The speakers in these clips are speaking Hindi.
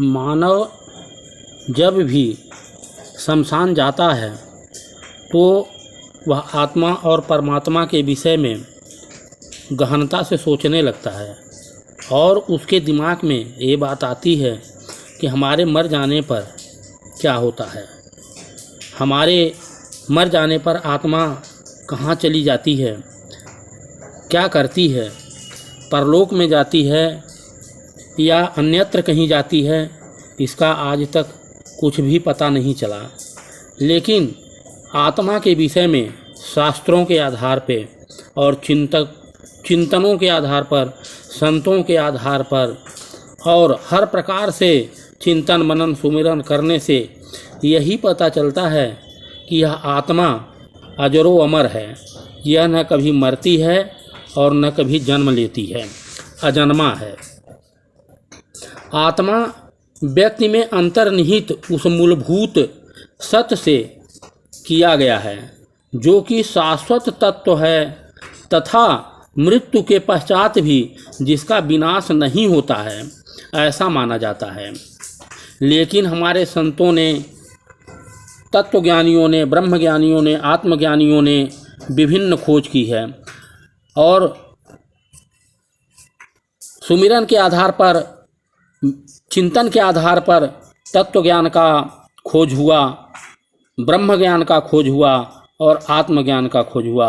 मानव जब भी शमशान जाता है तो वह आत्मा और परमात्मा के विषय में गहनता से सोचने लगता है और उसके दिमाग में ये बात आती है कि हमारे मर जाने पर क्या होता है, हमारे मर जाने पर आत्मा कहाँ चली जाती है, क्या करती है, परलोक में जाती है या अन्यत्र कहीं जाती है, इसका आज तक कुछ भी पता नहीं चला। लेकिन आत्मा के विषय में शास्त्रों के आधार पे और चिंतनों के आधार पर, संतों के आधार पर और हर प्रकार से चिंतन मनन सुमिरन करने से यही पता चलता है कि यह आत्मा अजरो अमर है। यह न कभी मरती है और न कभी जन्म लेती है, अजन्मा है। आत्मा व्यक्ति में अंतर्निहित उस मूलभूत सत्य से किया गया है जो कि शाश्वत तत्व है तथा मृत्यु के पश्चात भी जिसका विनाश नहीं होता है, ऐसा माना जाता है। लेकिन हमारे संतों ने, तत्वज्ञानियों ने, ब्रह्मज्ञानियों ने, आत्मज्ञानियों ने विभिन्न खोज की है और सुमिरन के आधार पर, चिंतन के आधार पर तत्व ज्ञान का खोज हुआ, ब्रह्म ज्ञान का खोज हुआ और आत्मज्ञान का खोज हुआ।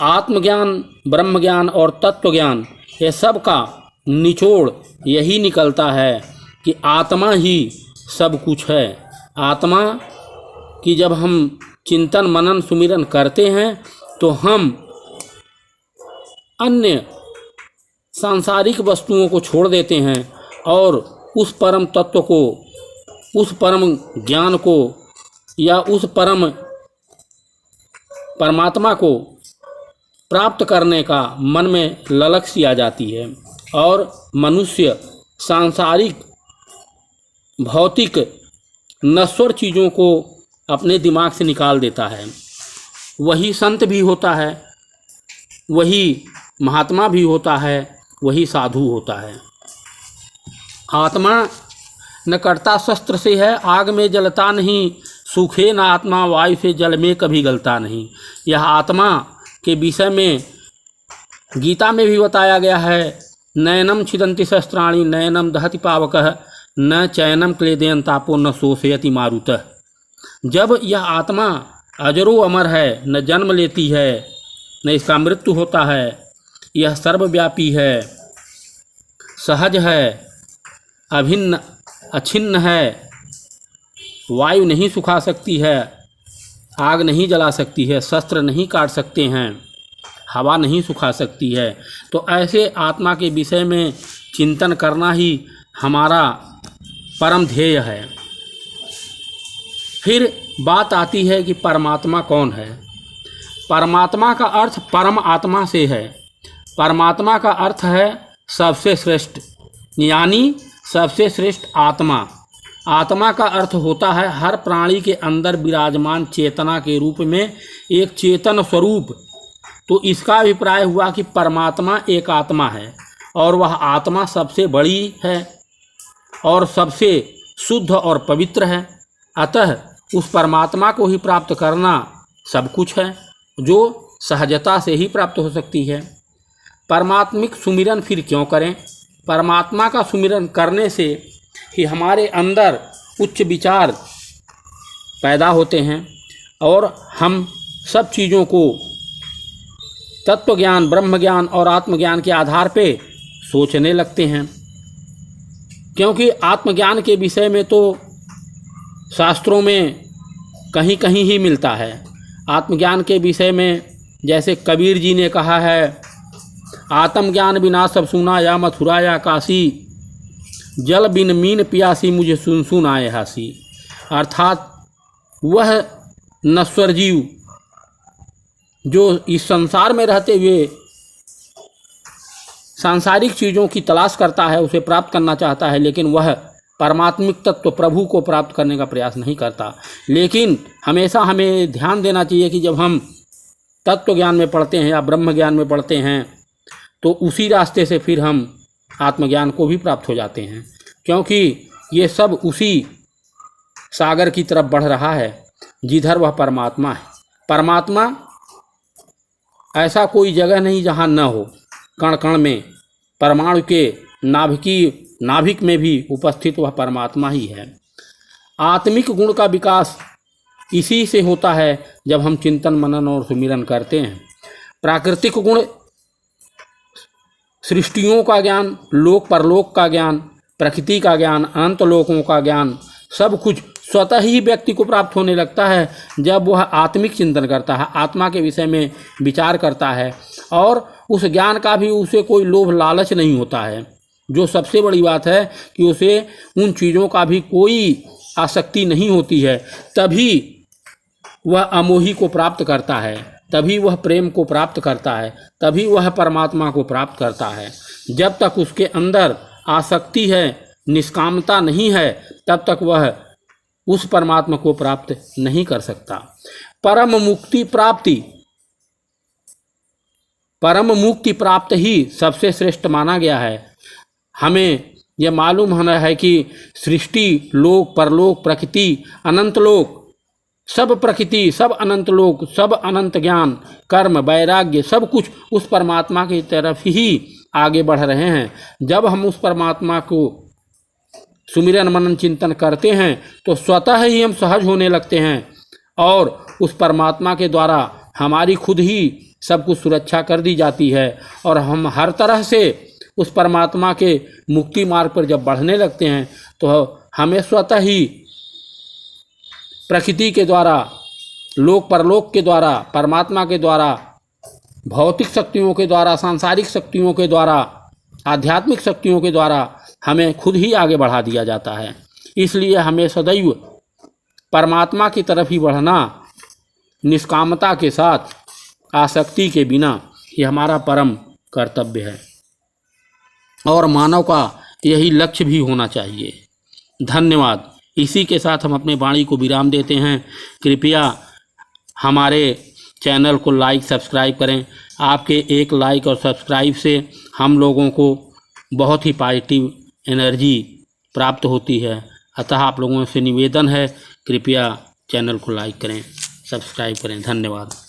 आत्मज्ञान, ब्रह्म ज्ञान और तत्व ज्ञान, ये सब का निचोड़ यही निकलता है कि आत्मा ही सब कुछ है। आत्मा की जब हम चिंतन मनन सुमिरन करते हैं तो हम अन्य सांसारिक वस्तुओं को छोड़ देते हैं और उस परम तत्व को, उस परम ज्ञान को या उस परम परमात्मा को प्राप्त करने का मन में ललक सी आ जाती है और मनुष्य सांसारिक भौतिक नश्वर चीज़ों को अपने दिमाग से निकाल देता है। वही संत भी होता है, वही महात्मा भी होता है, वही साधु होता है। आत्मा न कटता शस्त्र से है, आग में जलता नहीं, सूखे न आत्मा वायु से जल में कभी गलता नहीं। यह आत्मा के विषय में गीता में भी बताया गया है, नयनम छिदन्ति शस्त्राणि नयनम दहति पावकः न चैनम क्लेदयन् तापो न शोषयति मारुतः। जब यह आत्मा अजरो अमर है, न जन्म लेती है, न इसका मृत्यु होता है, यह सर्वव्यापी है, सहज है, अभिन्न अछिन्न है, वायु नहीं सुखा सकती है, आग नहीं जला सकती है, शस्त्र नहीं काट सकते हैं, हवा नहीं सुखा सकती है। तो ऐसे आत्मा के विषय में चिंतन करना ही हमारा परम ध्येय है। फिर बात आती है कि परमात्मा कौन है। परमात्मा का अर्थ परम आत्मा से है। परमात्मा का अर्थ है सबसे श्रेष्ठ, यानी सबसे श्रेष्ठ आत्मा। आत्मा का अर्थ होता है हर प्राणी के अंदर विराजमान चेतना के रूप में एक चेतन स्वरूप। तो इसका अभिप्राय हुआ कि परमात्मा एक आत्मा है और वह आत्मा सबसे बड़ी है और सबसे शुद्ध और पवित्र है। अतः उस परमात्मा को ही प्राप्त करना सब कुछ है, जो सहजता से ही प्राप्त हो सकती है। परमात्मिक सुमिरन फिर क्यों करें? परमात्मा का सुमिरन करने से ही हमारे अंदर उच्च विचार पैदा होते हैं और हम सब चीज़ों को तत्व ज्ञान, ब्रह्म ज्ञान और आत्मज्ञान के आधार पे सोचने लगते हैं। क्योंकि आत्मज्ञान के विषय में तो शास्त्रों में कहीं कहीं ही मिलता है। आत्मज्ञान के विषय में जैसे कबीर जी ने कहा है, आत्मज्ञान बिना सब सुना या मथुरा या काशी, जल बिन मीन पियासी मुझे सुन सुन आए हासी। अर्थात वह नश्वर जीव जो इस संसार में रहते हुए सांसारिक चीज़ों की तलाश करता है, उसे प्राप्त करना चाहता है, लेकिन वह परमात्मिक तत्व प्रभु को प्राप्त करने का प्रयास नहीं करता। लेकिन हमेशा हमें ध्यान देना चाहिए कि जब हम तत्व ज्ञान में पढ़ते हैं या ब्रह्म ज्ञान में पढ़ते हैं तो उसी रास्ते से फिर हम आत्मज्ञान को भी प्राप्त हो जाते हैं। क्योंकि ये सब उसी सागर की तरफ बढ़ रहा है जिधर वह परमात्मा है। परमात्मा ऐसा कोई जगह नहीं जहाँ न हो। कण कण में, परमाणु के नाभिक में भी उपस्थित वह परमात्मा ही है। आत्मिक गुण का विकास इसी से होता है जब हम चिंतन मनन और सुमिरन करते हैं। प्राकृतिक गुण, सृष्टियों का ज्ञान, लोक परलोक का ज्ञान, प्रकृति का ज्ञान, अनंत लोकों का ज्ञान, सब कुछ स्वतः ही व्यक्ति को प्राप्त होने लगता है जब वह आत्मिक चिंतन करता है, आत्मा के विषय में विचार करता है। और उस ज्ञान का भी उसे कोई लोभ लालच नहीं होता है। जो सबसे बड़ी बात है कि उसे उन चीज़ों का भी कोई आसक्ति नहीं होती है। तभी वह अमोही को प्राप्त करता है, तभी वह प्रेम को प्राप्त करता है, तभी वह परमात्मा को प्राप्त करता है। जब तक उसके अंदर आसक्ति है, निष्कामता नहीं है, तब तक वह उस परमात्मा को प्राप्त नहीं कर सकता। परम मुक्ति प्राप्त ही सबसे श्रेष्ठ माना गया है। हमें यह मालूम होना है कि सृष्टि, लोक परलोक, प्रकृति, अनंत लोक, सब प्रकृति, सब अनंत लोक, सब अनंत ज्ञान, कर्म, वैराग्य, सब कुछ उस परमात्मा की तरफ ही आगे बढ़ रहे हैं। जब हम उस परमात्मा को सुमिरन मनन चिंतन करते हैं तो स्वतः ही हम सहज होने लगते हैं और उस परमात्मा के द्वारा हमारी खुद ही सब कुछ सुरक्षा कर दी जाती है और हम हर तरह से उस परमात्मा के मुक्ति मार्ग पर जब बढ़ने लगते हैं तो हमें स्वतः ही प्रकृति के द्वारा, लोक परलोक के द्वारा, परमात्मा के द्वारा, भौतिक शक्तियों के द्वारा, सांसारिक शक्तियों के द्वारा, आध्यात्मिक शक्तियों के द्वारा हमें खुद ही आगे बढ़ा दिया जाता है। इसलिए हमें सदैव परमात्मा की तरफ ही बढ़ना, निष्कामता के साथ, आसक्ति के बिना, ये हमारा परम कर्तव्य है और मानव का यही लक्ष्य भी होना चाहिए। धन्यवाद। इसी के साथ हम अपने वाणी को विराम देते हैं। कृपया हमारे चैनल को लाइक सब्सक्राइब करें। आपके एक लाइक और सब्सक्राइब से हम लोगों को बहुत ही पॉजिटिव एनर्जी प्राप्त होती है। अतः आप लोगों से निवेदन है, कृपया चैनल को लाइक करें, सब्सक्राइब करें। धन्यवाद।